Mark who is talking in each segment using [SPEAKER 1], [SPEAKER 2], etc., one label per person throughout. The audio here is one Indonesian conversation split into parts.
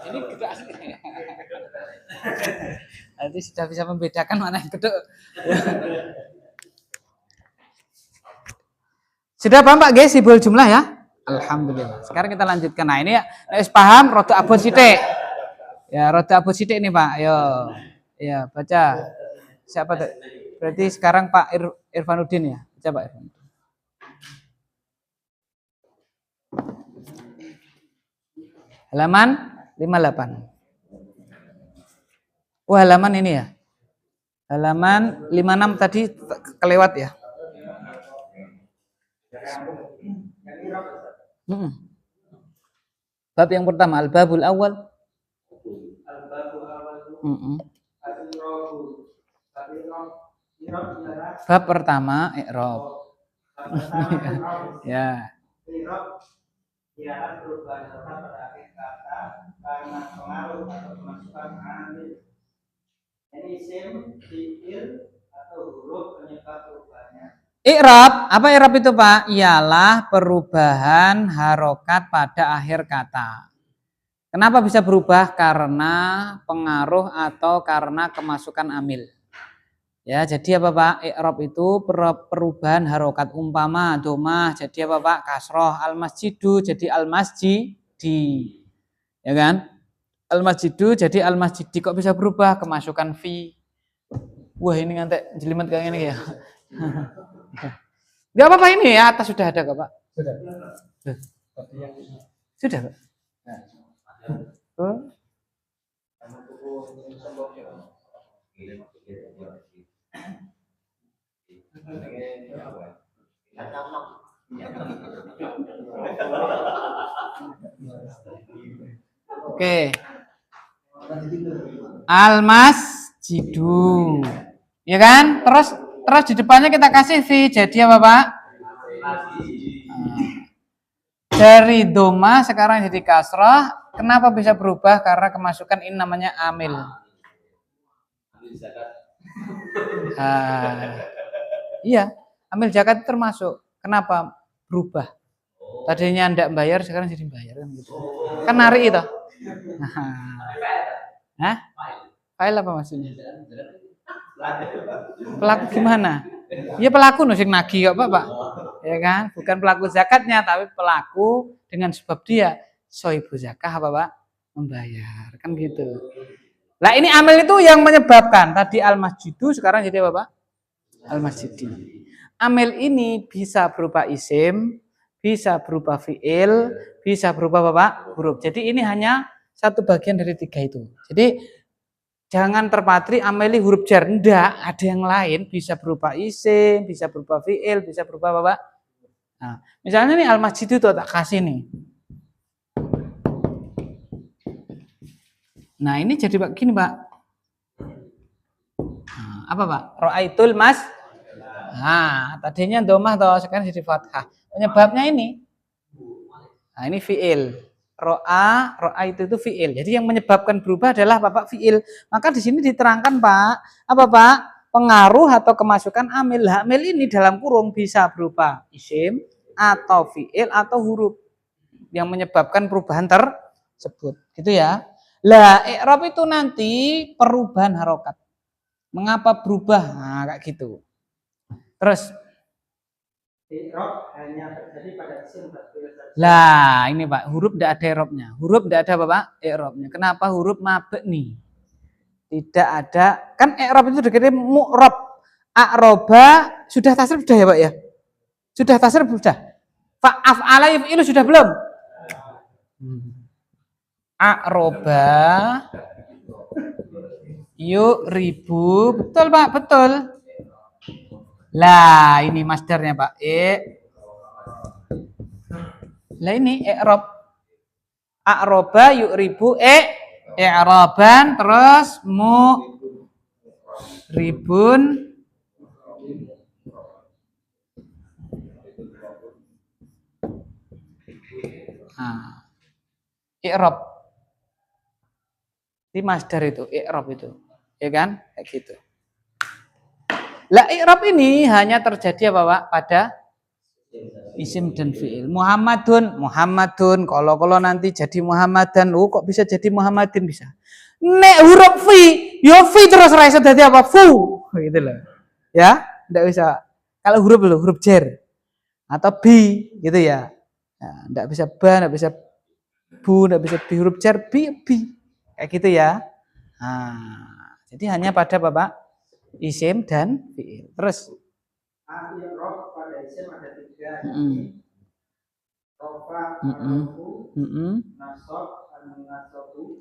[SPEAKER 1] Ini gedek. Nanti sudah bisa membedakan mana yang gedek. Sudah paham Pak guys, sibul jumlah ya? Alhamdulillah. Sekarang kita lanjutkan. Nah ini ya, paham roda abot sithik. Ya, roda abot sithik nih Pak. Ayo. Ya, baca. Siapa tuh? Berarti sekarang Pak Irfanuddin ya. Baca Pak Irfanuddin. Halaman 58. Wah, halaman ini ya. Halaman 56 tadi kelewat ya. Bab yang pertama, al-babul awal. Bab pertama, i'rab. Ya. Ialah perubahan kata pada akhir kata karena pengaruh atau kemasukan amil. Ini isim, fi'il atau huruf penyebab perubahannya. I'rab, apa i'rab itu Pak? Ialah perubahan harokat pada akhir kata. Kenapa bisa berubah? Karena pengaruh atau karena kemasukan amil. Ya, jadi apa Pak? I'rab itu perubahan harokat, umpama domah jadi apa Pak? Kasroh. Al-masjidu jadi al-masjidi. Ya kan? Al-masjidu jadi al-masjidi. Kok bisa berubah? Kemasukan fi. Wah, ini ngantek jelimet kayak ini ya. Gak apa-apa ini ya, atas sudah ada kok Pak. Sudah Pak. Oke. Al-masjidu. Ya kan? Terus di depannya kita kasih fi. Jadi apa, Pak? Dari doma sekarang jadi kasrah. Kenapa bisa berubah? Karena kemasukan ini namanya amil. Iya, amil zakat termasuk. Kenapa berubah? Tadinya ndak bayar, sekarang jadi bayar kan gitu. Kan nari itu. Hah? File apa maksudnya? Pelaku gimana? Ya pelaku nusik nagih kok Pak. Ya kan? Bukan pelaku zakatnya, tapi pelaku dengan sebab dia soibu zakah apa Pak? Membayar. Kan gitu. Nah ini amil itu yang menyebabkan. Tadi al-masjidu, sekarang jadi apa Pak? Al-masjidi. Amil ini bisa berupa isim, bisa berupa fi'il, bisa berupa apa Pak? Huruf. Jadi ini hanya satu bagian dari tiga itu. Jadi jangan terpatri amili huruf jar. Enggak, ada yang lain. Bisa berupa isim, bisa berupa fi'il, bisa berupa apa Pak? Nah, misalnya nih al-masjid itu tak kasih nih. Nah ini jadi Pak gini Pak. Nah, apa Pak? Ro'aitul mas. Nah tadinya domah toh, sekarang jadi fathah. Penyebabnya ini. Nah ini fi'il. Ro'a itu fi'il. Jadi yang menyebabkan berubah adalah Bapak fi'il. Maka di sini diterangkan Pak, apa Pak? Pengaruh atau kemasukan amil. Amil ini dalam kurung bisa berupa isim atau fi'il atau huruf yang menyebabkan perubahan tersebut. Gitu ya. Lah, i'rab itu nanti perubahan harokat. Mengapa berubah? Nah, kayak gitu. Terus i'rab hanya terjadi pada isim. Lah, ini Pak, huruf tidak ada i'rabnya. Huruf tidak ada apa Pak? I'rabnya. Kenapa huruf mabek nih? Tidak ada. Kan i'rab itu dekatnya mu'rab. A'roba sudah tasrif sudah ya Pak ya? Sudah tasrif sudah. Fa'af'ala yuf'ilu sudah belum? A'roba ribu. Betul Pak, betul. Lah, ini masdarnya Pak. Lah ini i'rab. A'roba ribu i'raban terus ribun i'rab. Di masdar itu, i'rab itu. Ya kan? Kayak gitu. Lah i'rab ini hanya terjadi apa Pak? Pada Isim dan fi'il. Muhammadun. Kalau nanti jadi Muhammadan, kok bisa jadi Muhammadin bisa. Nek huruf fi, yo fi terus ra iso dadi apa? Fu. Gitu loh. Ya, enggak bisa. Kalau huruf jer atau bi gitu ya. Nah, enggak bisa ba, enggak bisa bu, enggak bisa bi, huruf jer bi. Kayak gitu ya. Nah, jadi hanya pada Bapak isim dan fi'il. Terus i'rab pada isim ada 3. Rofa, nasab,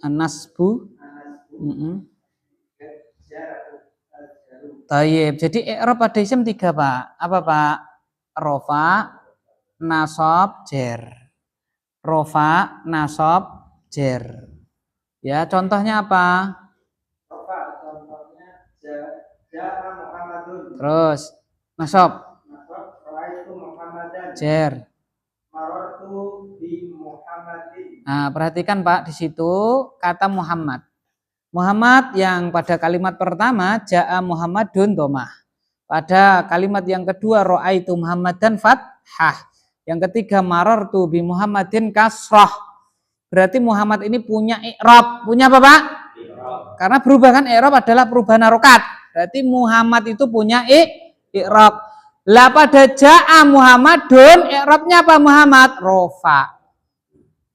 [SPEAKER 1] an-nasbu, Tayyib. Jadi i'rab pada isim 3, Pak. Apa, Pak? Rofa, nasab, jer. Rofa, nasab, jer. Ya, contohnya apa? Rofa, contohnya ja'a Muhammadun. Terus nasab. Nasab, ra'aitu Muhammadan. Jer. Marartu bi Muhammadin. Nah, perhatikan Pak, di situ kata Muhammad. Muhammad yang pada kalimat pertama ja'a Muhammadun domah. Pada kalimat yang kedua ra'aitu Muhammadan fathah. Yang ketiga marartu bi Muhammadin kasrah. Berarti Muhammad ini punya i'rab. Punya apa, Pak? I'rab. Karena berubah kan, i'rab adalah perubahan harokat. Berarti Muhammad itu punya i'rab. Lah pada ja'a Muhammadun, i'rabnya apa Muhammad? Rofa.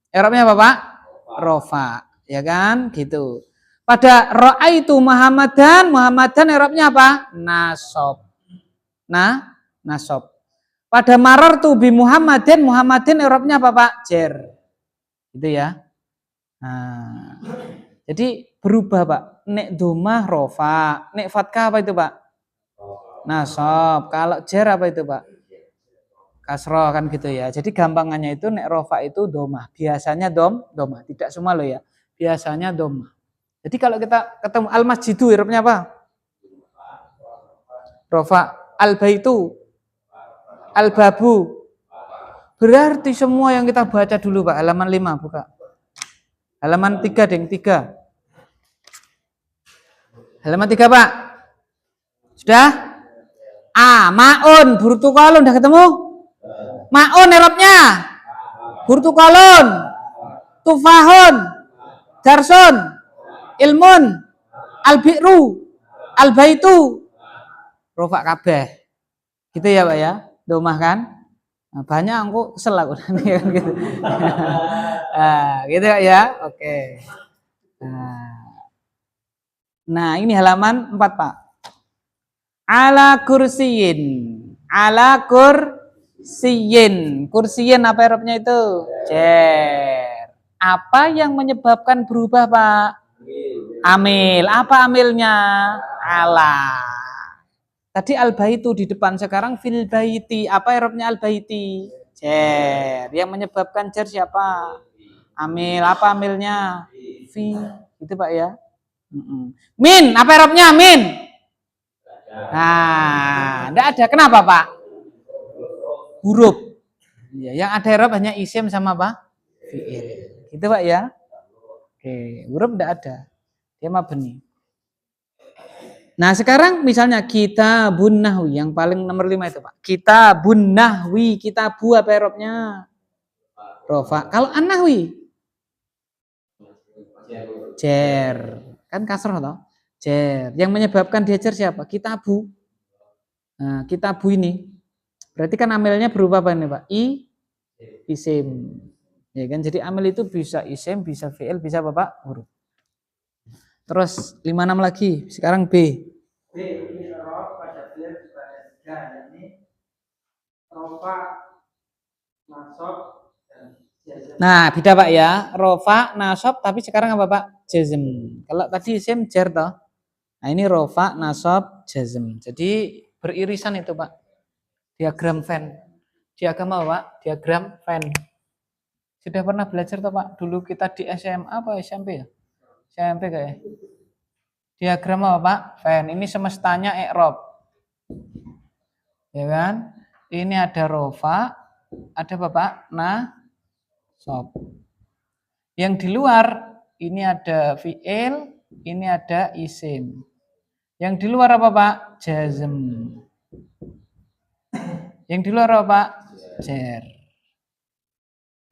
[SPEAKER 1] I'rabnya apa, Pak? Rofa. Ya kan? Gitu. Pada ra'aitu Muhammadan i'rabnya apa? Nasab. Nasab. Pada marartu bi Muhammadin i'rabnya apa, Pak? Jer. Gitu ya. Nah, jadi berubah, Pak. Nek domah rofa, nek fatkah apa itu, Pak? Nasab. Kalau jer apa itu, Pak? Kasroh kan gitu ya. Jadi gampangannya itu nek rofa itu domah. Biasanya domah. Tidak semua loh ya. Biasanya domah. Jadi kalau kita ketemu al-masjidu, i'rabnya apa? Rofa. Al-baitu, al-babu. Berarti semua yang kita baca dulu, Pak. Halaman 5 buka. Halaman 3, Deng, 3. Halaman 3, Pak. Sudah? Ma'un, burtukalun, udah ketemu? Ma'un i'rabnya. Burtukalun. Tufahun. Darsun. Ilmun. Al-bi'ru. Al-baitu. Rofa kabeh. Gitu ya, Pak ya. Domah kan? Nah, banyak aku kesel aku nanti kan gitu. Gitu ya. Oke. Nah, ini halaman 4, Pak. Ala kursiyin. Ala kursiyin. Kursiyin apa i'rabnya itu? Jer. Apa yang menyebabkan berubah, Pak? Amil. Apa amilnya? Ala. Tadi al-baitu di depan, sekarang fil baiti. Apa i'rabnya al-baiti? Jer. Yang menyebabkan jer siapa? Amil. Apa amilnya? Fi. Gitu, Pak ya. Min. Apa i'rabnya? Min. Nah, enggak ada. Kenapa, Pak? Huruf. Ya, yang ada i'rab hanya isim sama apa? Fi'il. Gitu, Pak ya. Oke, huruf enggak ada. Dia mabni. Nah, sekarang misalnya kitabun nahwi yang paling nomor 5 itu, Pak. Kitabun nahwi, kitabu apa i'rabnya? Rofa. Kalau an-nahwi? Jer. Kan kasroh toh? Jer. Yang menyebabkan dia jer siapa? Kitabu. Nah, kitabu ini. Berarti kan amilnya berubah apa nih, Pak? Isim. Ya kan? Jadi amil itu bisa isim, bisa fi'il, bisa apa, Pak? Huruf. Terus 5-6 lagi. Sekarang B. B i'rab pada fi'il pada 3, yakni rofa, nasab, dan jazm. Nah, beda, Pak ya. Rofa, nasab, tapi sekarang apa, Pak? Jazm. Kalau tadi isim jar toh. Nah, ini rofa, nasab, jazm. Jadi beririsan itu, Pak. Diagram Venn. Diagram apa, Pak? Diagram Venn. Sudah pernah belajar toh, Pak? Dulu kita di SMA apa SMP ya? SMP kayak. Diagram apa, Pak? Venn. Ini semestanya i'rab. Ya kan? Ini ada rofa, ada apa, Pak? Nasab. Yang di luar ini ada fi'il, ini ada isim. Yang di luar apa, Pak? Jazm. Yang di luar apa, Pak? Jer.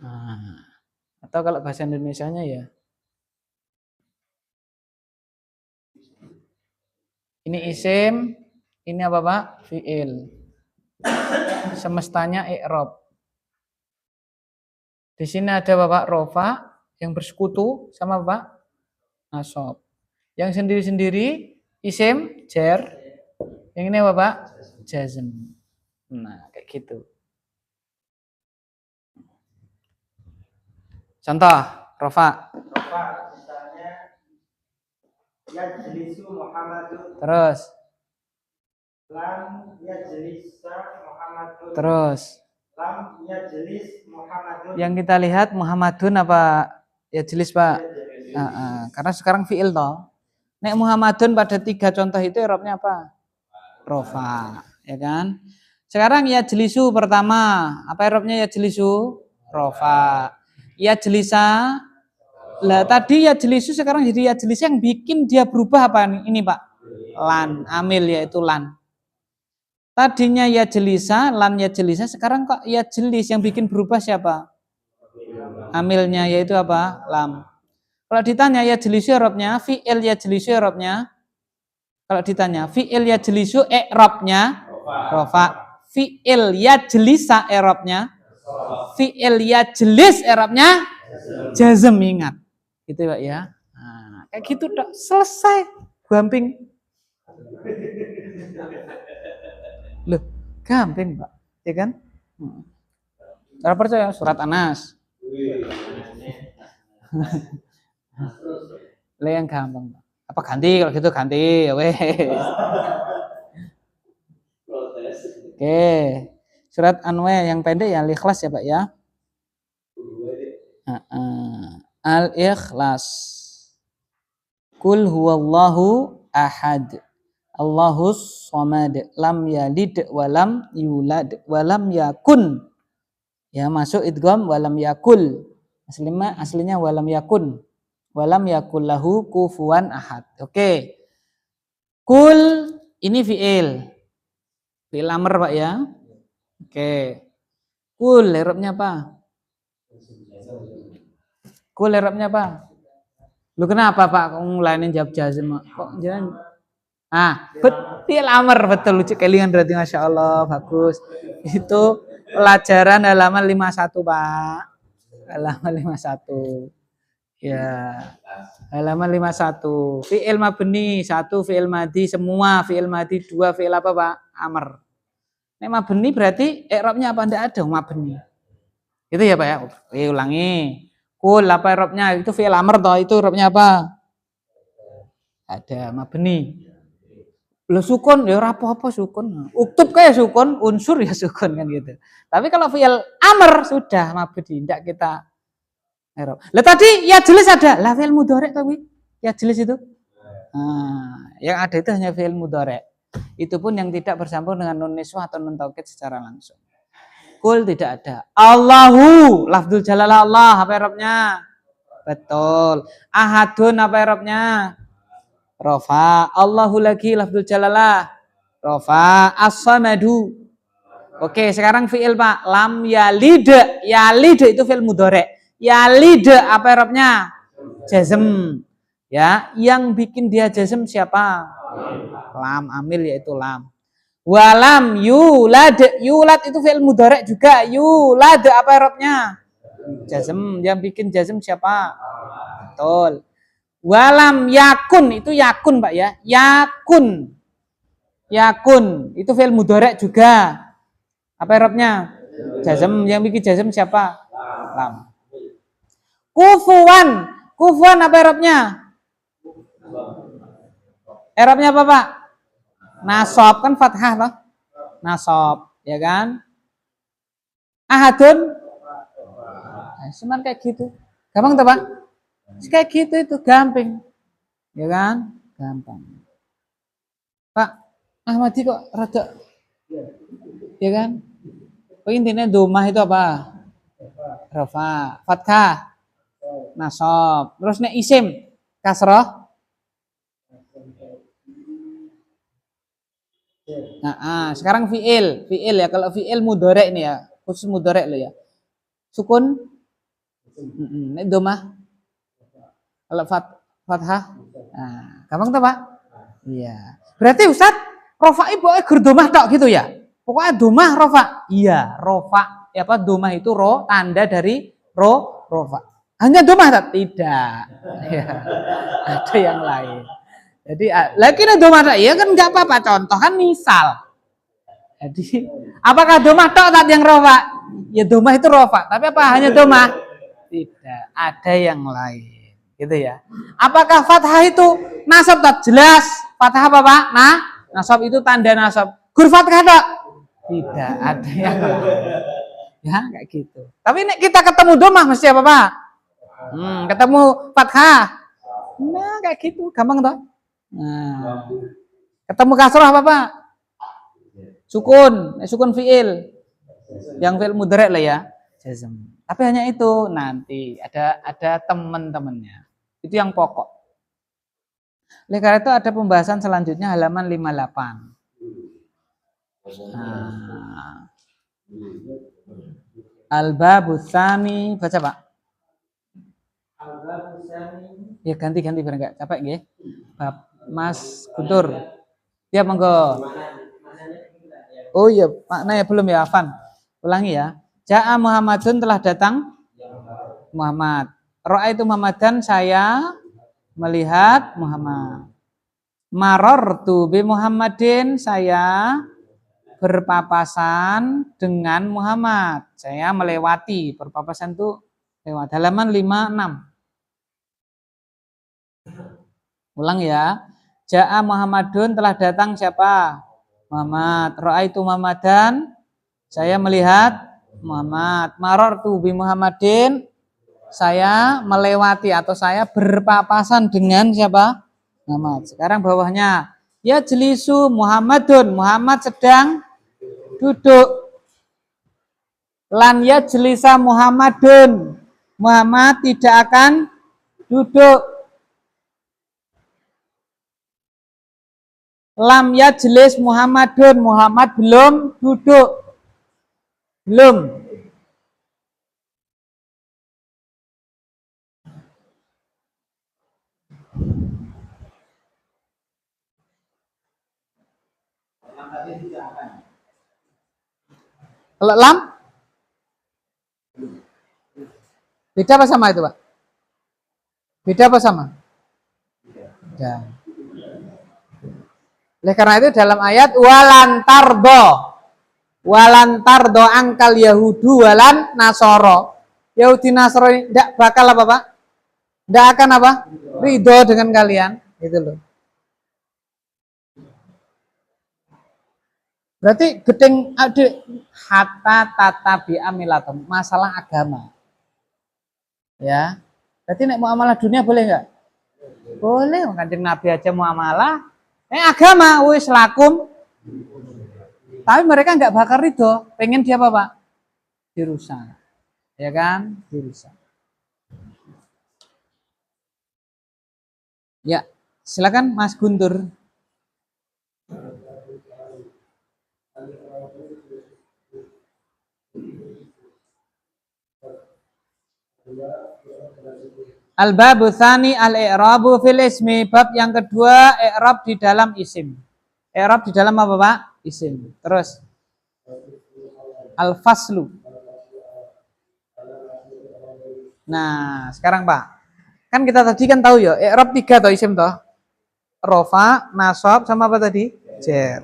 [SPEAKER 1] Nah, atau kalau bahasa Indonesianya ya, ini isim, ini apa Pak? Fi'il. Semestanya i'rab. Di sini ada Bapak rofa yang bersekutu sama Bapak nasab. Yang sendiri-sendiri isim jer. Yang ini Bapak jazm. Nah, kayak gitu. Contoh, rofa.
[SPEAKER 2] Rofa misalnya yajlisu Muhammadun.
[SPEAKER 1] Terus.
[SPEAKER 2] Lam yajlisa Muhammadun.
[SPEAKER 1] Terus.
[SPEAKER 2] Lam yajlis Muhammadun.
[SPEAKER 1] Yang kita lihat Muhammadun apa yajlis Pak? Karena sekarang fi'il toh. Nek Muhammadun pada 3 contoh itu i'rabnya apa? Rofa, ya kan? Sekarang yajlisu pertama, apa i'rabnya yajlisu? Rofa. Yajlisa. Lah tadi yajlisu sekarang jadi yajlis, yang bikin dia berubah apa nih? Ini Pak. Lan, amil yaitu lan. Tadinya yajlisa, lan yajlisa, sekarang kok yajlis, yang bikin berubah siapa? Amilnya yaitu apa? Lam. Kalau ditanya yajlisu i'rabnya, fi'il yajlisu i'rabnya. Kalau ditanya fi'il yajlisu i'rabnya rofa. Fi'il yajlisa i'rabnya, fi'il yajlis i'rabnya jazm, ingat. Gitu Pak ya. Nah, kayak gitu Dok. Selesai. Gampang. Loh, gampang Pak. Ya kan? Kalau percaya surat Anas. Lah yang gampang Pak. Apa ganti, kalau gitu ganti ya weh. Oke. Surat Anwar yang pendek ya Al-Ikhlas ya Pak ya. Al-Ikhlas. Kul huwallahu ahad. Allahus somad. Lam yalid walam yulad walam yakun. Ya masuk idgham walam yakul. Aslinya walam yakun. Walam yakul lahu kufuwan ahad. Oke. Kul ini fi'il. Fi'il amr Pak ya. Oke. Kul i'rabnya apa? Kul i'rabnya apa? Lu kenapa Pak kok ngulainin jawab jazm? Kok jangan? Fi'il amr, betul, lucu kelingan berarti, Masya Allah, bagus. Itu pelajaran halaman 51 Pak. Halaman 51. Ya. Halaman 51. Fi'il mabni 1, fi'il madhi semua, fi'il madhi 2, fi'il apa Pak? Amr. Nek mabni berarti i'rabnya apa? Enggak ada mabni. Itu ya Pak ya. Oke, ulangi. Kul apa i'rabnya? Itu fi'il amr toh, itu i'rabnya apa? Ada mabni. Lo sukun ya ora apa-apa sukun. Uktub kayak sukun, unsur ya sukun kan gitu. Tapi kalau fi'il amr sudah mabni, tidak kita i'rab. Lah tadi ya jelas ada. Lah fi'il mudhari tapi ya jelas itu. Nah, yang ada itu hanya fi'il mudhari. Itu pun yang tidak bersambung dengan nun niswah atau nun taukid secara langsung. Kul tidak ada. Allahu, lafdzul jalalah Allah, apa i'rabnya? Betul. Ahadun apa i'rabnya? Rofa. Allahu lagi lafdzul jalalah. Rofa. As-samadu. Oke, sekarang fi'il Pak. Lam yalid. Yalid itu fi'il mudhari. Yalid apa i'rabnya? Jazm. Ya, yang bikin dia jazm siapa? Lam, amil yaitu lam. Walam yulad. Yulad itu fi'il mudhari juga. Yulad apa i'rabnya? Jazm. Yang bikin jazm siapa? Betul. Walam yakun itu yakun Pak ya. Yakun. Yakun itu fi'il mudhari juga. Apa i'rabnya? Jazm. Yang bikin jazm siapa? Lam. Kufuwan. Kufuwan apa i'rabnya? I'rabnya apa Pak? Nasab, kan fathah loh. Nasab, ya kan? Ahadun. Cuman kayak gitu. Gampang tuh Pak? Kayak gitu itu gampang. Ya kan? Gampang. Pak, Ahmadi kok rada, ya kan? Intinya domah itu apa? Rafa, fathah, nasab. Terus nek isim, kasroh. Nah, sekarang fiil ya. Kalau fiil mudhari ini ya, khusus mudhari lo ya. Sukun, ini domah. Kalau fathah, nah, gampang tuh Pak? Iya. Berarti Ustaz, rofa ibu gur domah tok gitu ya? Pokoknya domah rofa. Iya, rofa. Ya apa domah itu tanda dari rofa. Hanya domah tak? Tidak. Ya, ada yang lain. Jadi lagi nih domah tak? Iya kan nggak apa-apa. Contoh kan misal. Jadi apakah domah tok tak yang rofa? Ya domah itu rofa. Tapi apa hanya domah? Tidak. Ada yang lain. Gitu ya. Apakah fathah itu nasab tak? Jelas. Fathah apa Pak? Nah, nasab itu tanda nasab. Gur fathah tak? Tidak. Ada yang lain. Ya kayak gitu. Tapi ini kita ketemu domah mesti apa Pak? Ketemu fathah. Nah kayak gitu. Gampang toh? Nah, ketemu kasroh apa Pak? Sukun fiil. Yang fiil mudhari lah ya. Jazm. Tapi hanya itu nanti ada teman-temannya. Itu yang pokok. Oleh karena itu ada pembahasan selanjutnya halaman 58. Nah. Al-babus tsani, baca Pak.
[SPEAKER 2] Al-babus tsani.
[SPEAKER 1] Ya ganti-ganti biar enggak capek nggih. Bab Mas Guntur. Ya monggo. Oh iya, maknanya belum ya, Afan. Ulangi ya. Ja'a Muhammadun, telah datang Muhammad. Ra'aitu Muhammadan, saya melihat Muhammad. Marartu bi Muhammadin, saya berpapasan dengan Muhammad. Saya melewati, berpapasan itu lewat. Halaman 56. Ulang ya. Ja'a Muhammadun, telah datang siapa? Muhammad. Ra'aitu Muhammadan, saya melihat Muhammad. Marartu bi Muhammadin, saya melewati atau saya berpapasan dengan siapa? Muhammad. Sekarang bawahnya, ya jelisu Muhammadun, Muhammad sedang duduk. Lan ya jelisa Muhammadun, Muhammad tidak akan duduk. Lam ya jelis Muhammadun, Muhammad belum duduk. Belum. Kalau lam? Beda apa sama itu Pak? Beda apa sama? Beda. Oleh karena itu dalam ayat walantardo angkal Yahudu walan Nasoro. Yahudi Nasoro ini tidak bakal apa Pak? Tidak akan apa? Ridho dengan kalian. Gitu loh. Berarti gedeng adik hatta tata bi amilatum, masalah agama. Ya. Berarti nek muamalah dunia boleh enggak? Boleh, Kanjeng Nabi aja muamalah. Agama wis lakum. Tapi mereka enggak bakal ridho, pengen dia apa, Pak? Dirusak. Ya kan? Dirusak. Ya, silakan Mas Guntur. Al-babu tsani al-i'rabu fil ismi. Bab yang kedua, i'rab di dalam isim. I'rab di dalam apa, Pak? Isim. Terus al-faslu. Nah, sekarang Pak. Kan kita tadi kan tahu ya, i'rab 3 toh isim toh. Rofa, nasab sama apa tadi? Jer.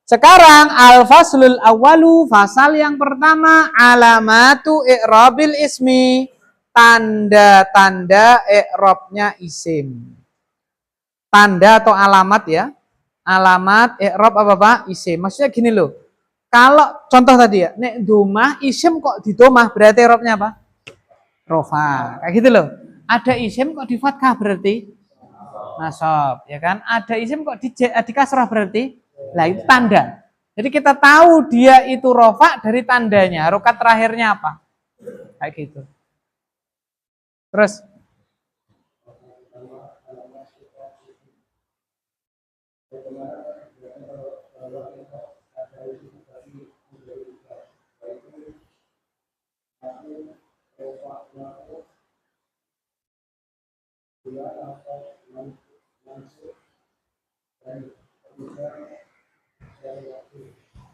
[SPEAKER 1] Sekarang al-faslul awalu, fasal yang pertama, alamatu i'rabil ismi. Tanda-tanda i'rabnya isim. Tanda atau alamat ya. Alamat i'rab apa Pak? Isim. Maksudnya gini loh. Kalau contoh tadi ya, nek domah isim kok di domah berarti i'rabnya apa? Rofa. Kayak gitu loh. Ada isim kok di fathah berarti nasab, ya kan? Ada isim kok di kasrah berarti lah itu tanda. Jadi kita tahu dia itu rofa dari tandanya. Harokat terakhirnya apa? Kayak gitu. Terus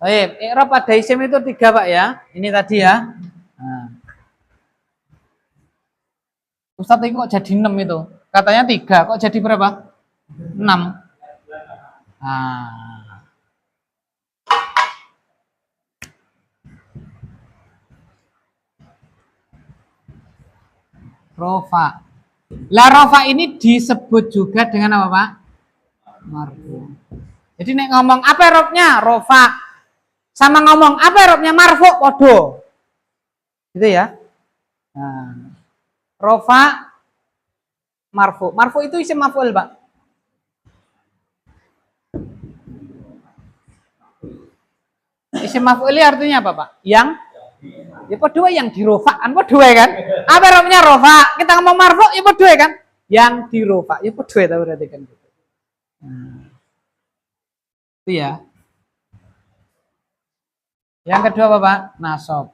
[SPEAKER 1] Baik, i'rab pada isim itu 3 Pak ya. Ini tadi ya. Nah. Ustadz ini kok jadi 6 itu? Katanya 3, kok jadi berapa? 6. Nah. Rofa. Lah rofa ini disebut juga dengan apa Pak? Marfu. Jadi nek ngomong apa i'rabnya? Rofa. Sama ngomong apa i'rabnya? Marfu podo. Gitu ya. Nah. Rofa marfu. Marfu itu isim maf'ul, Pak. Isim maf'ul artinya apa, Pak? Yang ya podo yang dirofa kan podo kan? Apa i'rabnya rofa? Kita ngomong marfu ya podo kan? Yang dirofa ya podo ta berarti kan gitu. Nah. Itu ya. Yang kedua apa, Pak? Nasab.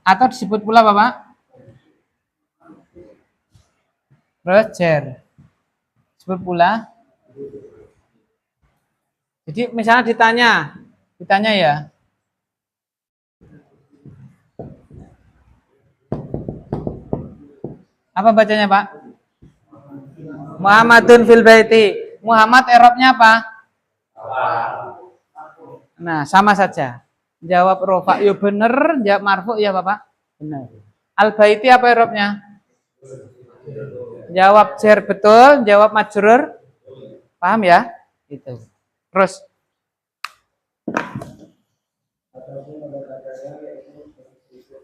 [SPEAKER 1] Atau disebut pula apa, Pak? Roger. Disebut pula. Jadi misalnya ditanya ya. Apa bacanya, Pak? Muhammadun fil baiti. Muhammad i'rabnya apa? Nah, sama saja. Jawab rofa ya bener, jawab marfu ya Bapak? Benar. Al baiti apa i'rabnya? Jawab jar betul, jawab majrur. Paham ya? Itu. Terus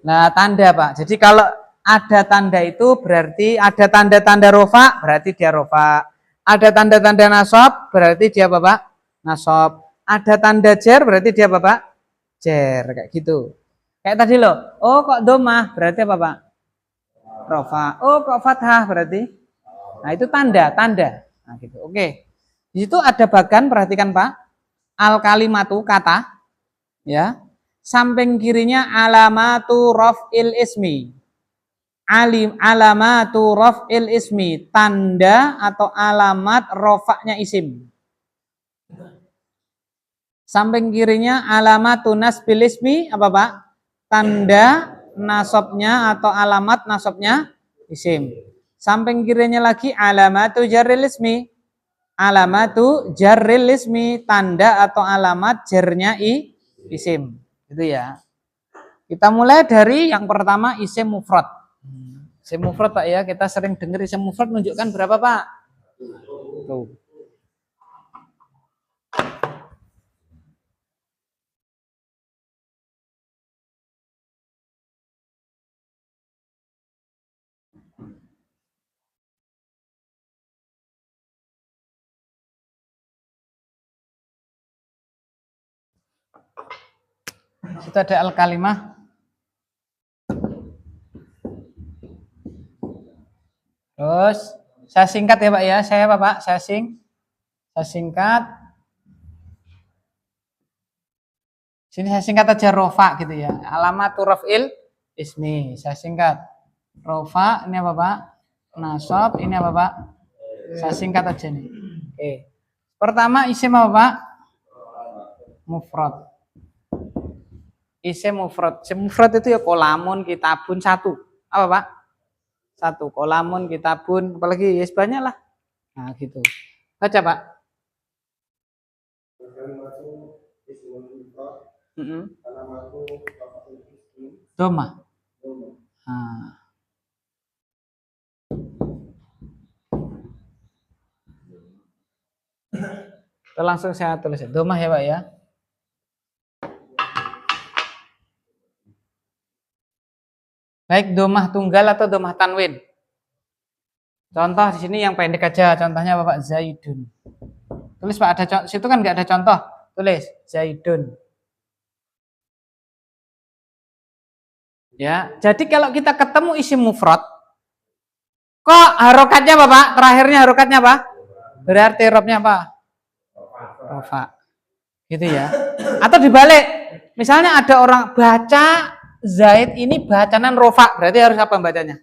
[SPEAKER 1] nah, tanda, Pak. Jadi kalau ada tanda itu berarti ada tanda-tanda rofa, berarti dia rofa. Ada tanda-tanda nasab, berarti dia apa, Pak? Nasab. Ada tanda jar, berarti dia apa, Pak? Jar, kayak gitu. Kayak tadi loh. Oh, kok domah, berarti apa, Pak? Rofa. Oh, kok fathah, berarti? Nah, itu tanda. Nah, gitu. Oke. Di situ ada bagan, perhatikan, Pak. Al kalimatu, kata. Ya. Samping kirinya alamatu raf'il ismi. Alamatu raf'il ismi, tanda atau alamat rofaknya isim. Samping kirinya alamatu nasbil ismi, apa Pak? Tanda nasabnya atau alamat nasabnya isim. Samping kirinya lagi alamatu jarril ismi. Alamatu jarril ismi, tanda atau alamat jarnya isim. Itu ya. Kita mulai dari yang pertama isim mufrad. Isim mufrad Pak ya, kita sering dengar isim mufrad menunjukkan berapa Pak? Tuh. Itu ada al-kalimah. Terus saya singkat ya Pak ya. Saya apa Pak? Saya singkat. Sini saya singkat aja rofa gitu ya. Alamatu raf'il ismi. Saya singkat. Rofa ini apa Pak? Nasab ini apa Pak? Saya singkat aja nih. Oke. Pertama isim apa Pak? Mufrad. Isim mufrad. Isim mufrad itu ya kolamun, kitabun, satu. Apa Pak? Satu. Kolamun, kitabun, apalagi ya banyak lah. Nah gitu. Baca Pak. Doma. Nah. Itu langsung saya tulis. Doma ya Pak ya. Baik domah tunggal atau domah tanwin. Contoh di sini yang pendek aja. Contohnya Bapak Zaidun. Tulis Pak, ada contoh. Situ kan nggak ada contoh. Tulis Zaidun. Ya, jadi kalau kita ketemu isim mufrad, kok harokatnya apa Pak? Terakhirnya harokatnya apa? Berarti i'rabnya apa? rofa. Gitu ya. Atau dibalik. Misalnya ada orang baca Zaid ini bacanan rofa, berarti harus apa bacanya?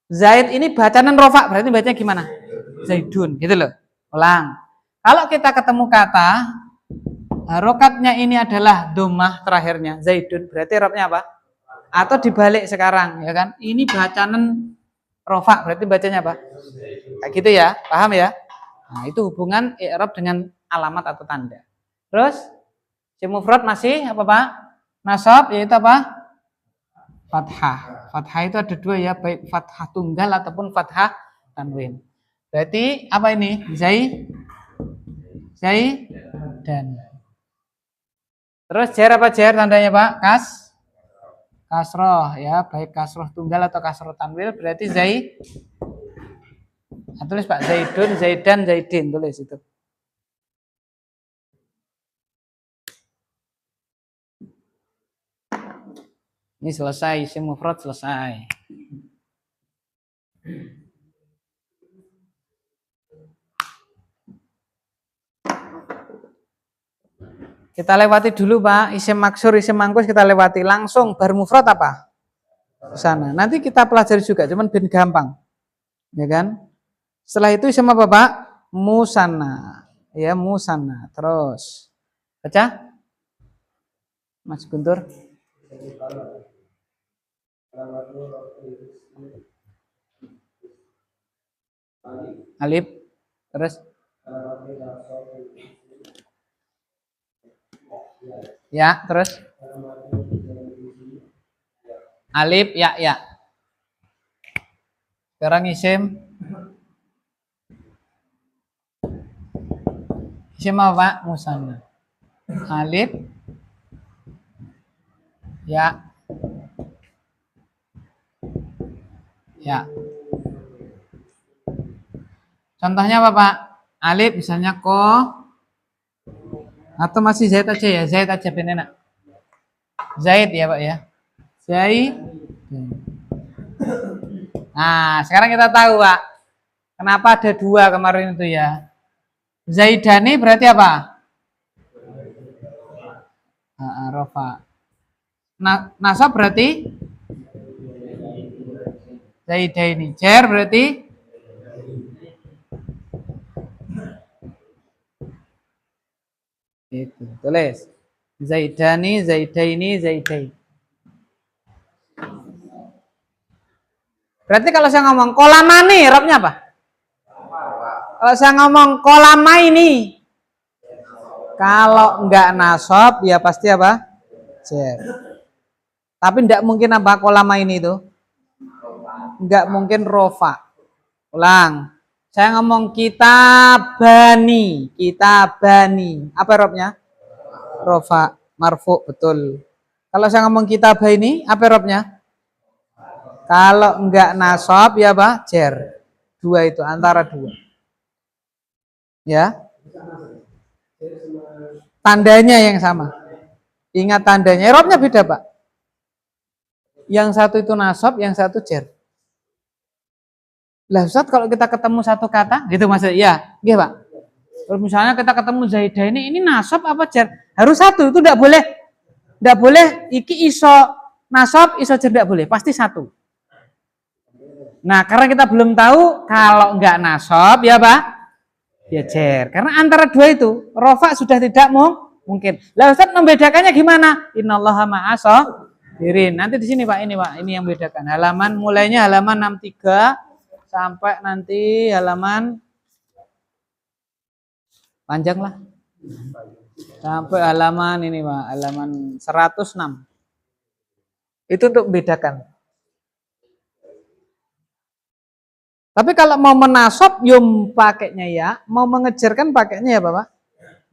[SPEAKER 1] Zaid ini bacanan rofa, berarti bacanya gimana? Zaidun, gitu loh. Ulang. Kalau kita ketemu kata harokatnya ini adalah domah terakhirnya Zaidun, berarti robnya apa? Atau dibalik sekarang, ya kan? Ini bacanan rofa, berarti bacanya apa? Kayak gitu ya, paham ya? Nah, itu hubungan i'rab dengan alamat atau tanda. Terus isim mufrad masih apa Pak? Nasab yaitu apa? Fathah. Fathah itu ada dua ya, baik fathah tunggal ataupun fathah tanwin. Berarti apa ini? Dan. Terus jar apa jar tandanya Pak? Kasroh ya, baik kasroh tunggal atau kasroh tanwin berarti Nah, tulis Pak Zaidun, Zaidan, Zaidin, tulis itu. Ini selesai, isim mufrad selesai. Kita lewati dulu Pak, isim maksur, isim mangkus kita lewati langsung. Bar mufrad apa? Sana. Nanti kita pelajari juga, cuman ben gampang. Ya kan? Setelah itu isim apa Pak? Musanna. Ya, musanna. Terus baca? Mas Guntur. Alif. Terus ya, terus alif ya ya. Sekarang isim apa Pak? Musanna. Alif ya ya. Contohnya apa Pak? Alif misalnya atau masih Zaid aja ya, Zaid aja ben enak. Zaid ya Pak ya. Zaid. Nah, sekarang kita tahu Pak, kenapa ada dua kemarin itu ya. Zaidani berarti apa? Rofa. Nasab berarti Zaidaini. Jar berarti itu. Tulis. Zaidani, Zaidaini, Zaidai. Berarti kalau saya ngomong kolamani, robnya apa? Kalau saya ngomong kolama ini, kalau enggak nasab, ya pasti apa? Jar. Tapi enggak mungkin apa kolama ini itu? Enggak mungkin rofa. Ulang. Saya ngomong kitabani. Apa robnya? Rofa, marfu, betul. Kalau saya ngomong kitabah ini, apa robnya? Kalau enggak nasab, ya apa? Jar. Dua itu, antara dua. Ya. Tandanya yang sama. Ingat tandanya. Robnya beda, Pak. Yang satu itu nasab, yang satu jar. Lah Ustaz, kalau kita ketemu satu kata, gitu maksudnya. Ya, iya Pak. Kalau misalnya kita ketemu Zaidah ini nasab apa jar? Harus satu, itu enggak boleh. Enggak boleh iki iso nasab, iso jar, enggak boleh. Pasti satu. Nah, karena kita belum tahu kalau enggak nasab, ya Pak, ya jar. Karena antara dua itu, rofa sudah tidak mungkin. Lah Ustaz membedakannya gimana? Innallaha ma'as-sabirin. Nanti di sini Pak, ini yang bedakan. Halaman mulainya halaman 63 sampai nanti halaman panjang lah. Sampai halaman ini Pak, halaman 106. Itu untuk membedakan. Tapi kalau mau menasab, yum pakainya ya. Mau mengejarkan pakainya ya Bapak.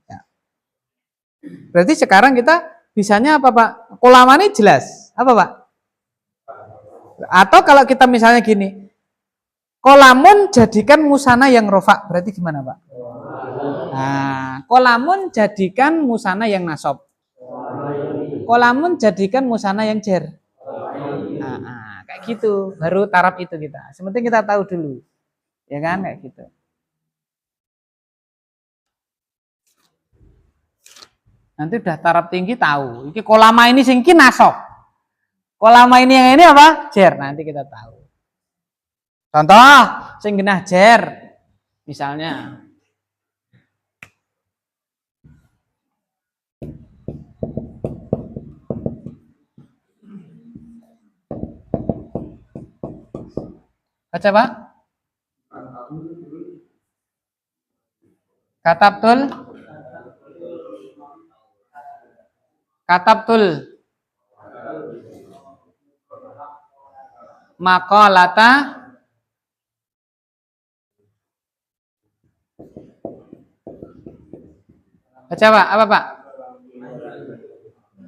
[SPEAKER 1] Ya. Berarti sekarang kita bisanya apa Pak? Kolamani jelas. Apa Pak? Atau kalau kita misalnya gini. Kolamun jadikan musana yang rofa. Berarti gimana Pak? Nah, kolamun jadikan musana yang nasab. Kolamun jadikan musana yang jar. Kayak gitu, baru taraf itu kita. Sementing kita tahu dulu, ya kan kayak gitu. Nanti udah taraf tinggi tahu. Iki kolama ini singki nasab. Kolama ini yang ini apa? Jer. Nanti kita tahu. Contoh, sing genah jer. Misalnya baca Pak. Katabtul maqalata baca Pak, apa Pak?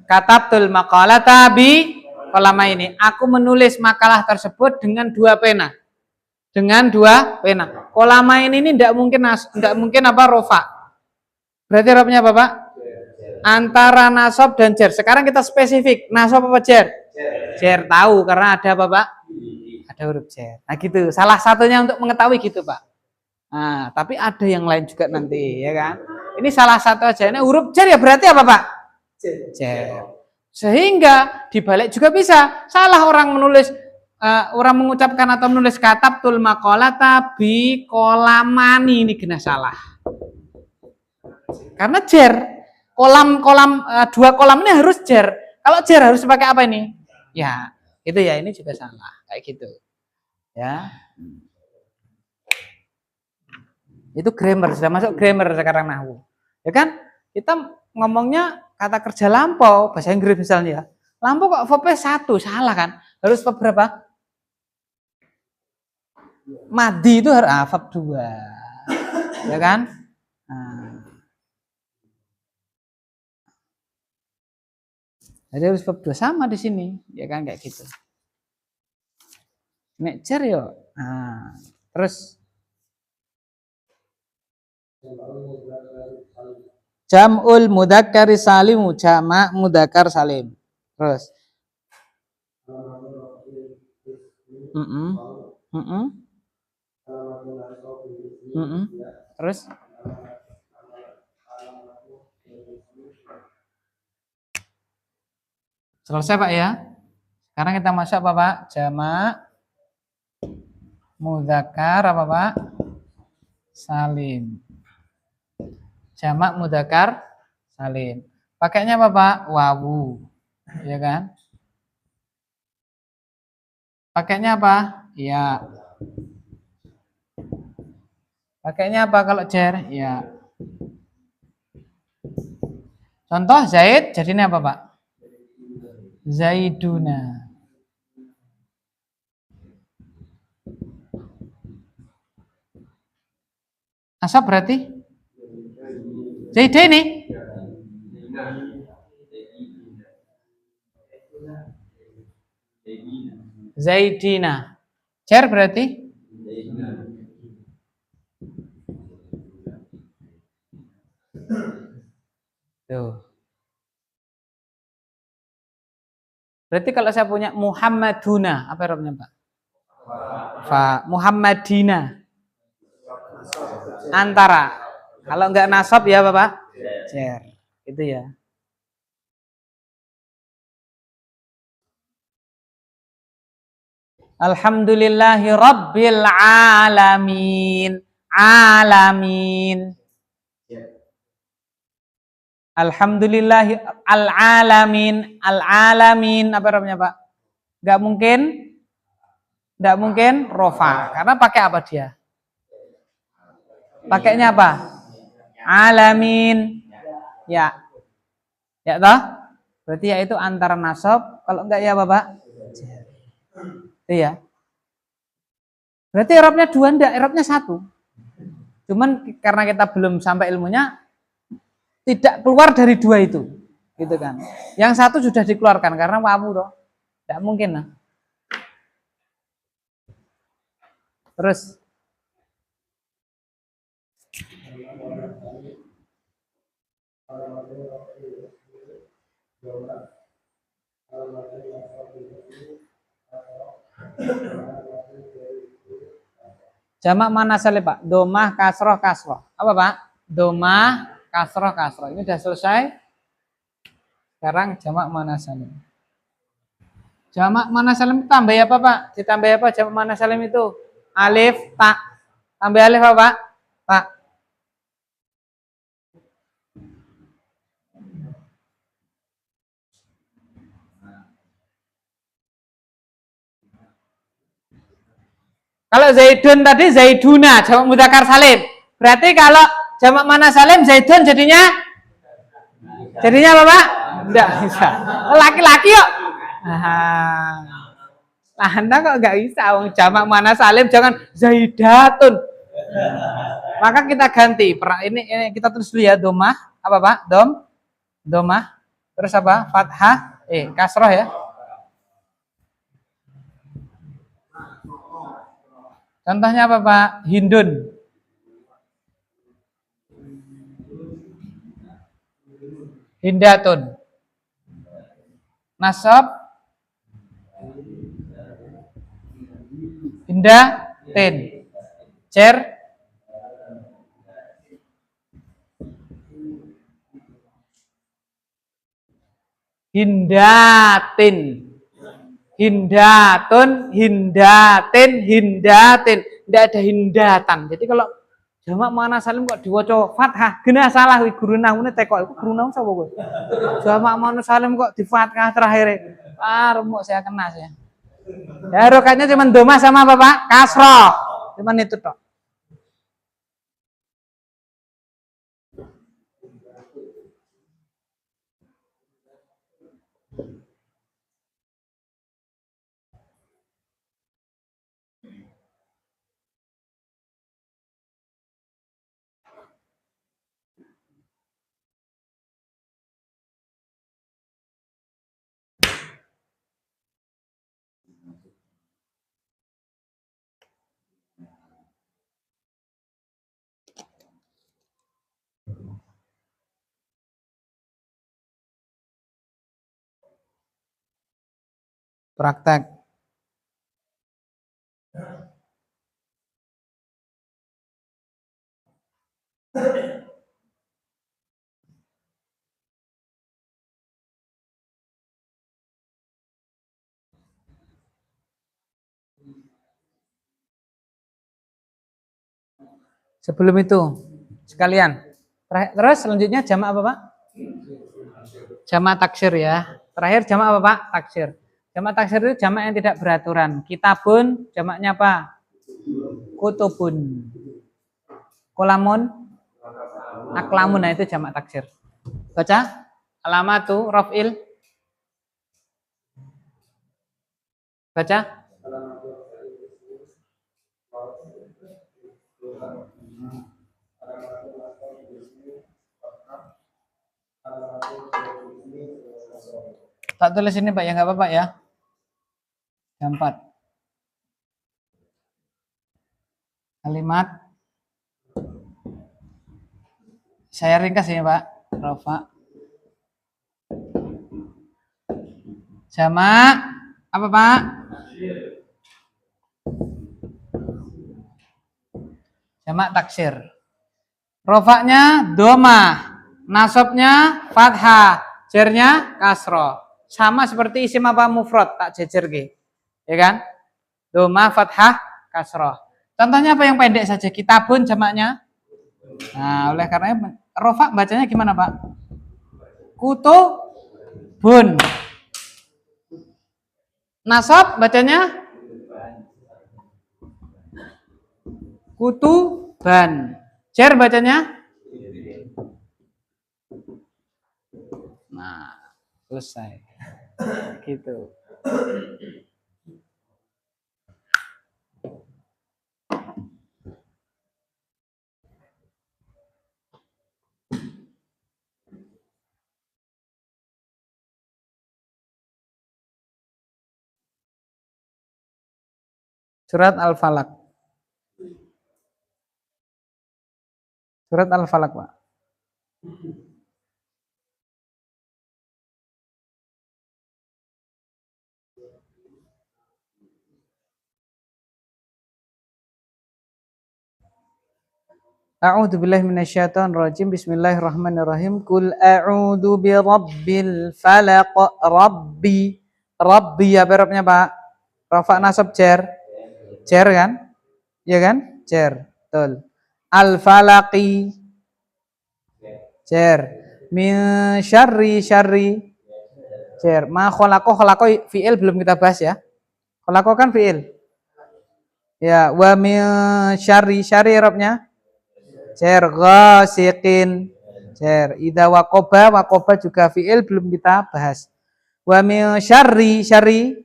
[SPEAKER 1] Katabtul maqalata bi kolama ini. Aku menulis makalah tersebut dengan dua pena. Dengan dua pena. Kolama ini tidak mungkin apa rofa. Berarti robnya apa Pak? Antara nasab dan jer. Sekarang kita spesifik. Nasab apa jer? Jer tahu karena ada apa Pak? Ada huruf jer. Nah gitu. Salah satunya untuk mengetahui gitu Pak. Nah, tapi ada yang lain juga nanti, ya kan? Ini salah satu aja. Ini huruf jer ya berarti apa Pak? Jer. Sehingga dibalik juga bisa. Salah orang menulis, orang mengucapkan atau menulis katabtul maqalata bi kolamani, ini kena salah. Karena jer, dua kolam ini harus jer. Kalau jer harus pakai apa ini? Ya, itu ya, ini juga salah kayak gitu. Ya. Itu grammar, sudah masuk grammar sekarang nahwu. Ya kan? Kita ngomongnya kata kerja lampau, bahasa Inggris misalnya. Lampau kok verb satu, salah kan? Harus verb berapa? Madi itu harus verb 2. Ya kan? Nah. Jadi harus verb 2 sama di sini, ya kan kayak gitu. Nek jer yo. Nah, terus jam'ul mudzakkari salimu, jamak mudzakkar salim. Terus Terus selesai Pak ya. Sekarang kita masuk apa Pak? Jamak mudzakkar apa Pak? Salim. Jamak mudzakkar salim. Pakainya apa Pak? Wawu. Ya kan? Pakainya apa? Ya. Pakainya apa kalau jer? Ya. Contoh Zaid jadinya apa Pak? Zaiduna. Asap berarti? Zaidaini. Zaidina. Cer berarti? Tuh. Berarti kalau saya punya Muhammaduna, apa robnya Pak? Fa. Muhammadina. Antara. Kalau enggak nasab ya Bapak? Cer. Itu ya. Alhamdulillahi rabbil alamin. Alamin. Alhamdulillahi al-alamin. Al-alamin. Apa robnya Pak? Enggak mungkin rofa. Karena pakai apa dia? Pakainya apa? Alamin. Ya. Ya toh? Berarti ya itu antara nasab. Kalau enggak ya Bapak? Itu ya. Berarti i'rabnya 2 enggak, i'rabnya 1. Cuman karena kita belum sampai ilmunya, tidak keluar dari 2 itu. Gitu kan. Yang 1 sudah dikeluarkan karena wawu toh. Enggak mungkin lah. Terus jamak mana salib Pak? Domah, kasroh, kasroh. Apa Pak? Domah, kasroh, kasroh. Ini sudah selesai. Sekarang jamak muannats salim. Jamak muannats salim tambah apa, Pak? Ditambah apa jamak muannats salim itu? Alif, ta. Tambah alif apa, Pak? Ta. Kalau Zaidun tadi Zaiduna, jamak mudzakkar salim. Berarti kalau jamak muannats salim Zaidun jadinya apa, Pak? Enggak bisa. Laki-laki yuk. Nah, Anda kok nggak bisa? Jamak muannats salim jangan Zaidatun. Maka kita ganti. Ini kita tulis dulu ya, domah. Apa, Pak? Domah. Terus apa? Fathah. Kasroh ya. Contohnya apa, Pak? Hindun. Hindatun. Nasab. Hindatin. Cer. Hindatin. Hindatun, hindatin, hindatin. Tidak ada hindatan. Jadi kalau jamak muannats salim kok diwaca fathah, gena salah wi guru nahune teko iku guru nahun sapa kowe? Jamak muannats salim kok di fathah terakhir. Remuk saya kena saya. Ya rokatnya cuma domah sama apa, Pak? Kasroh. Cuman itu tok. Praktek. Sebelum itu sekalian. Terus selanjutnya jamak apa, Pak? Jamak taksir ya. Terakhir jamak apa, Pak? Taksir. Jamak taksir itu jamak yang tidak beraturan. Kitabun jamaknya apa? Kutubun. Kolamun, aklamun. Nah itu jamak taksir. Baca. Alamatu raf'il. Baca. Tak tulis ini, Pak, ya nggak apa-apa ya. Yang 4. Kalimat. Saya ringkas ya, Pak. Rafa. Jamak apa, Pak? Jamak taksir. Rofaknya domah, nasabnya fathah, jernya kasroh. Sama seperti isim apa mufrad, tak jejer ge. Ya kan? Domah, fathah, kasroh. Contohnya apa yang pendek saja? Kitabun jamaknya. Nah, oleh karena rofak bacanya gimana, Pak? Kutubun. Nasab bacanya kutuban. Cer bacanya. Nah, selesai. Gitu. Surat Al-Falaq. Surat Al-Falaq, Pak. A'udzu billahi minasyaitonir rajim. Bismillahirrahmanirrahim. Qul a'udzu birabbil falaq. Rabbi. Rabbi ya verobnya, Pak. Rafa nasab jar. Jar kan? Iya kan? Jar. Betul. Al falaqi. Jar. Min syarri syarri. Jar. Ma khalaqo fi'il belum kita bahas ya. Khalaqo kan fi'il. Ya, wa min syarri syarri robnya jar ghasiqin jar idza waqaba juga fiil belum kita bahas. Wa min syarri syarri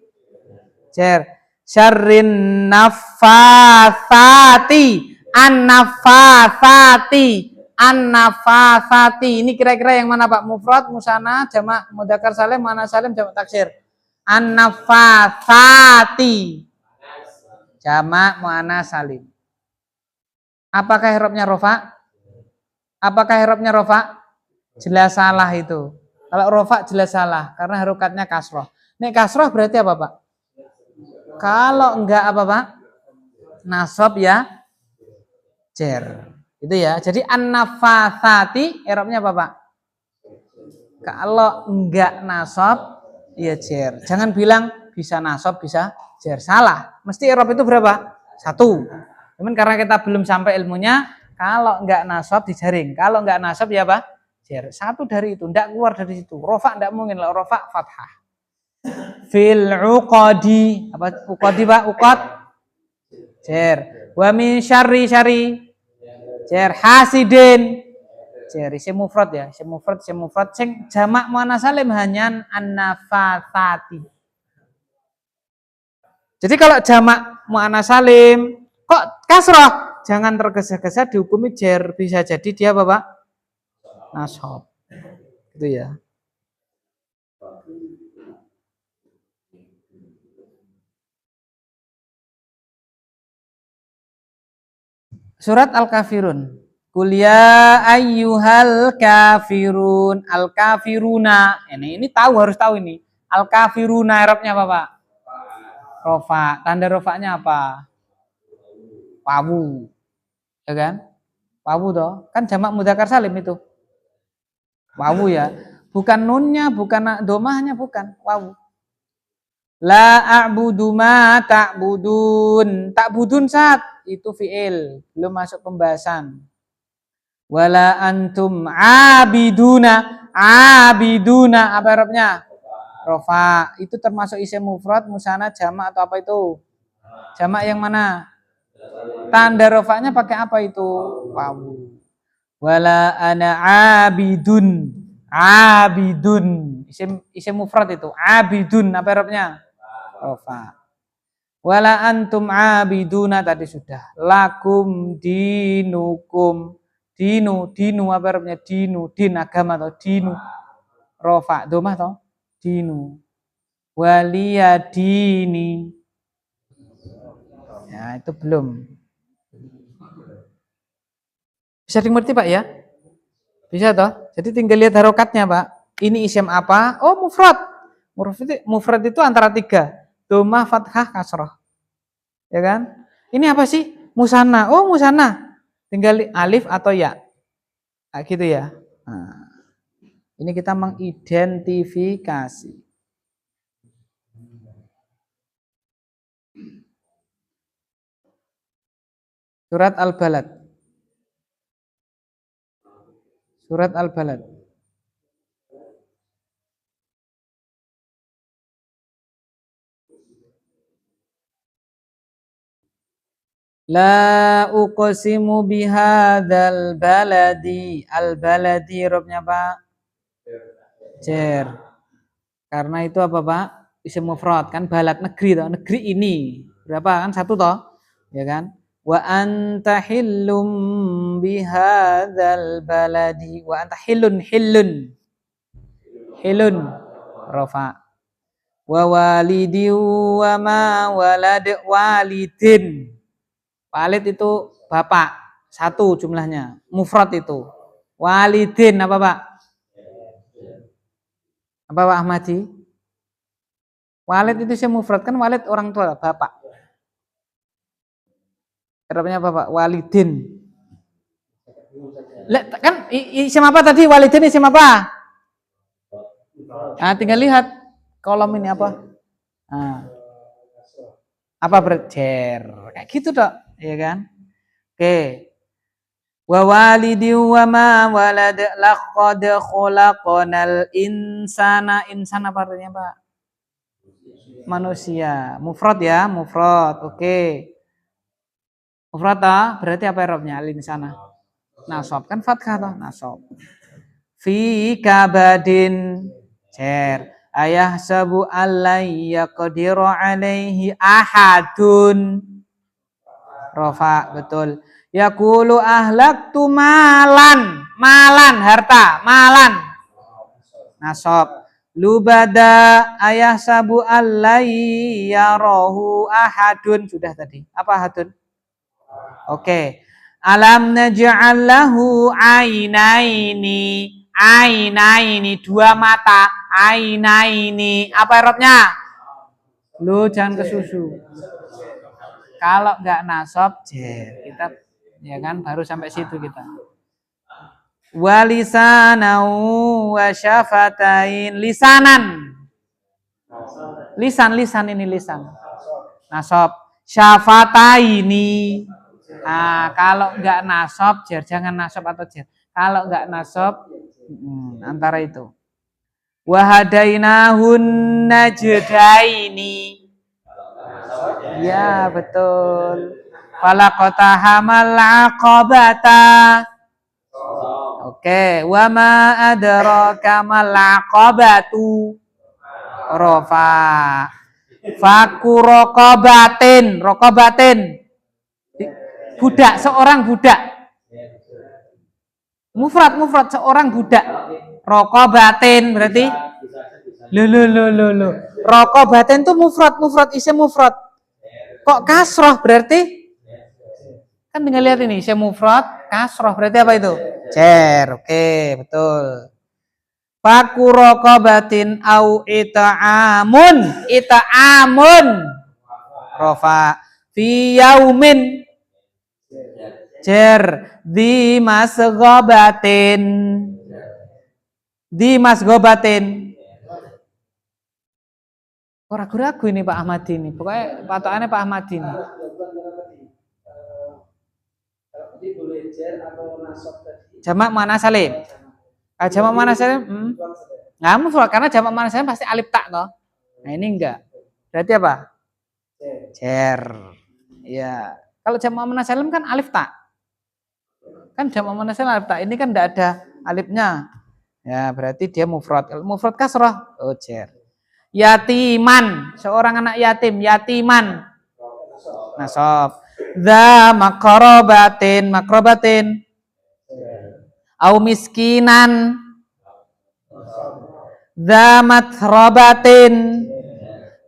[SPEAKER 1] jar syarrin naffatsati an-naffatsati ini kira-kira yang mana Pak? Mufrad, musanna, jamak mudzakkar salim, muannats salim, jamak taksir. An-naffatsati jamak muannats salim. Apakah hirobnya rofa? Apakah hirobnya rofa? Jelas salah itu. Kalau rofa jelas salah karena harokatnya kasroh. Nih kasroh berarti apa Pak? Kalau enggak apa Pak? Nasab ya jer. Itu ya. Jadi an-naffatsati hirobnya apa Pak? Kalau enggak nasab ya jer. Jangan bilang bisa nasab bisa jer. Salah. Mesti irob itu berapa? 1. Cuman karena kita belum sampai ilmunya, kalau enggak nasab dijaring. Kalau enggak nasab ya apa? Jer. 1 dari itu, enggak keluar dari situ. Rofa enggak mungkin, lah rofa fathah. Fil uqadi, apa uqadi Pak? Uqad jer. Wa min syarri syarri jer hasidin. Jer isim mufrad ya, isim mufrad sing jamak muannats salim hanya an-naffatsati. Jadi kalau jamak muannats salim kok kasroh, jangan tergesa-gesa dihukumi jer, bisa jadi dia apa Pak? Nasab. Gitu ya. Surat Al-Kafirun. Qul ya ayyuhal kafirun, al-kafiruna. Ini tahu, harus tahu ini. Al-kafiruna Arabnya apa Pak? Rofa. Tanda rofanya apa? Wawu. Ya kan? Wawu toh. Kan jamak mudzakkar salim itu. Wawu ya. Bukan nunnya, bukan domahnya, bukan. Wawu. La a'budu ma ta'budun. Ta'budun saat itu fi'il, belum masuk pembahasan. Wala antum abiduna. Abiduna apa Arabnya? Rofa. Itu termasuk isim mufrad, musanna, jamak atau apa itu? Jamak yang mana? Tanda rofanya pakai apa itu? Wawu. Wala ana abidun. Abidun. Isim mufrad itu. Abidun apa Arabnya? Rofa. Wala antum abiduna tadi sudah. Lakum dinukum. Dinu apa Arabnya? Dinu, din agama atau dinu. Rofa, domah toh? Dinu. Waliyadini. Ya, itu belum. Bisa dimengerti Pak ya? Bisa toh? Jadi tinggal lihat harokatnya Pak. Ini isim apa? Oh mufrad. Mufrad itu antara 3. Domah, fathah, kasroh. Ya kan? Ini apa sih? Musanna. Oh musanna. Tinggal alif atau ya. Nah, gitu ya. Nah, ini kita mengidentifikasi. Surat Al-Balad. Surat Al-Balad. La uqsimu bihadzal baladi. Al-baladi robnya Pak? Jer. Karena itu apa Pak? Isim mufrad kan, balad negeri toh, negeri ini. Berapa kan? 1 toh? Ya kan? Wa anta hillum bihadzal baladi. Wa anta hillun. Hilun rofa. Wa walidi wa ma walad walidin. Walid itu bapak, 1 jumlahnya. Mufrad itu. Walidin apa Pak? Apa Pak Ahmadi? Walid itu saya mufrad kan, walid orang tua, bapak. Arabnya apa Pak? Walidin. Kan isim apa tadi? Walidin isim apa? Nah, tinggal lihat kolom ini apa. Nah, apa berjer? Kayak gitu dok, ya kan? Oke. Wa walidi wa ma walad laqad khalaqnal insana. Insan apa artinya, Pak? Manusia. Mufrad ya, mufrad. Oke. Mufrad berarti apa i'rabnya al insana? Nasab kan fathah toh, nasab. Fi kabadin cer. Ayah sabu alai yaqdiru alaihi ahadun. Rofa, betul. Yaqulu ahlaktu malan. Malan, harta. Malan. Nasab. Lubada ayah sabu alai yarahu ahadun. Sudah tadi. Apa ahadun? Oke. Alam naj'al lahu ainaini. Ainaini, dua mata. Ainaini. Apa i'rabnya? Lu jangan ke susu. Kalau nggak nasab jer, kita ya kan baru sampai situ kita. Walisanau wa syafatain, lisanan. Lisan ini lisan. Nasab. Syafataini. Nah, kalau nggak nasab jer, jangan nasab atau jer. Kalau nggak nasab antara itu. Wahadainahun najdaini. Ya betul. Falaqatahamal aqabata. Oke, wa ma adraka mal aqabatu. Rafa. Faku raqabatin, raqabatin. Budak, seorang budak. Mufrad seorang budak. Raqabatin berarti lo. Raqabatin itu mufrad isim mufrad. Kok kasroh berarti? Kan tinggal lihat ini, isim mufrad, kasroh berarti apa itu? Cer, oke, betul. Faku raqabatin au ita'amun. Rofa. Fi yaumin. Cer. Di masgobatin. Oh, ragu-ragu ini Pak Ahmad ini. Pokoknya patokannya Pak Ahmad ini. Jamak mana salim? Jamak mana salim? Nggak mufrad karena jamak mana salim pasti alif tak toh. Nah ini enggak. Berarti apa? Cer. Ya. Kalau jamak mana salim kan alif tak. Kan jamak mana salim alif tak. Ini kan enggak ada alifnya. Ya berarti dia mufrad. Kalau mufrad kasrah, oh cer. Yatiman, seorang anak yatim, yatiman. Nasab. Dza makrobatin. Au miskinan. Dza matrobatin.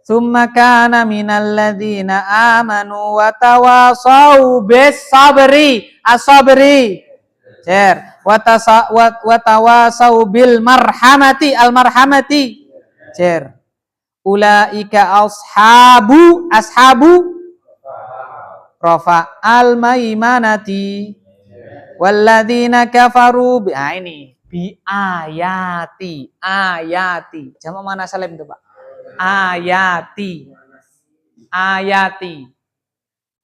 [SPEAKER 1] Tsumma kana minal ladzina amanu wa tawasau bis sabri. As-sabri. Cer. Wa tawasau bil marhamati. Al-marhamati. Cer. Ulaika ashabu rafa al-maimanati walladzina kafaru ini bi ayati jamak mana salim itu Pak? Ayati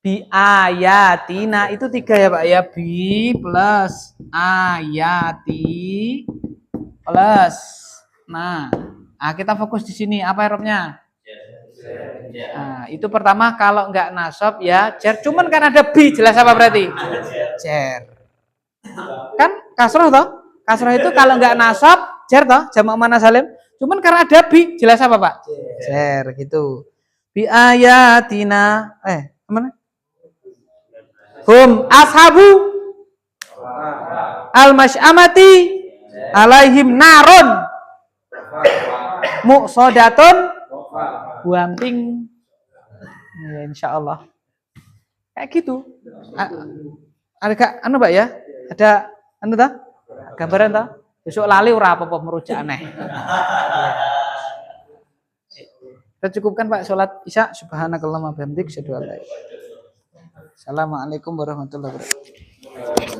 [SPEAKER 1] bi ayatina itu 3 ya Pak ya, bi plus ayati plus kita fokus di sini apa i'rabnya? Nah, itu pertama kalau nggak nasab ya cer. Cuman kan ada bi, jelas apa berarti? Cer. Kan kasroh toh? Kasroh itu kalau nggak nasab cer toh, jamak mana salim. Cuman karena ada bi, jelas apa Pak? Cer gitu. Bi ayatina mana? Hum ashabu al-masy'amati alaihim narun muqsadatun buamping. Ya, insyaallah. Kayak gitu. Ada Mbak ya? Ada gambaran toh? Besok lali ora apa-apa merujuk aneh. Kita cukupkan Pak salat Isya. Subhanakallahumma wa bihamdik asyhadu an la ilaha illa anta. Assalamualaikum warahmatullahi wabarakatuh.